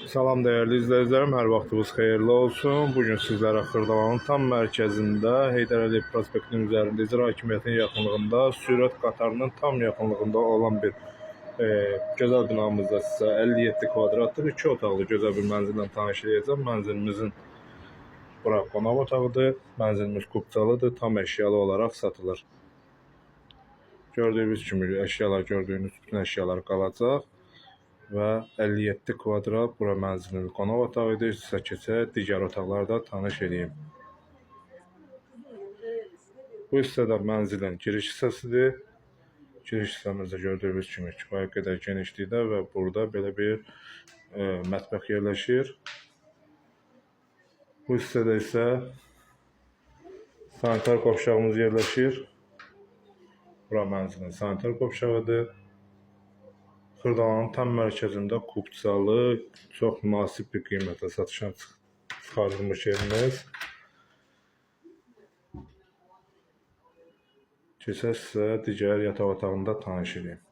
Salam değerli izleyicilerim, hər vaxtınız xeyirli olsun. Bugün sizlərə Xırdalanın tam mərkəzində, Heydər Əliyev prospektinin üzərində icra hakimiyyətinin yaxınlığında, sürət qatarının tam yaxınlığında olan bir gözəl binamızda sizə 57 kvadratlıq 2 otaqlı gözəl bir mənzillə tanış edəcəm. Mənzilimizin bura qonaq otağıdır. Mənzilimiz kubcalıdır, tam əşyalı olaraq satılır. Gördüyünüz kimi əşyalar, bütün əşyalar qalacaq. Və 57 kvadrat bura mənzilin qonaq otağıdır. Sizə keçək digər otaqlarda tanış edeyim. Bu hissədə mənzilin giriş hissəsidir. Giriş hissəmizdə gördüyünüz kimi kifayət qədər genişlikdə və burada belə bir mətbəx yerləşir. Bu hissədə isə sanitar qovşağımız yerləşir. Bura mənzilin sanitar qovşağıdır. Xırdalanın tam mərkəzində kubcalı, çox münasib bir qiymətə satışa çıxarılmış yerimiz. Keçək sizə digər yataq otağında tanış edeyim.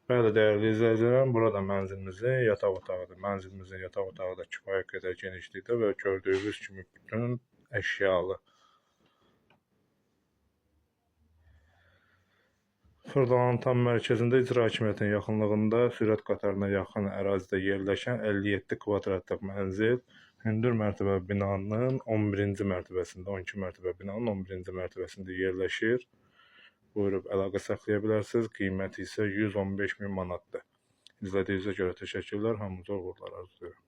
Bəli, dəyərli izləyicilərim, burada mənzilimizin yataq otağıdır. Mənzilimizin yataq otağı da kifayət qədər genişlikdə və gördüyünüz kimi bütün əşyalı. Xırdalanın tam mərkəzində icra hakimiyyətinin yaxınlığında sürət qatarına yaxın ərazidə yerləşən 57 kvadratlıq mənzil hündür mərtəbə binanın 11-ci mərtəbəsində, 12 mərtəbə binanın 11-ci mərtəbəsində yerləşir. Buyurub əlaqə saxlaya bilərsiniz. Qiyməti isə 115.000 manatdır. İzlədiyinizə görə təşəkkürlər. Hamınıza uğurlar arzulayıram.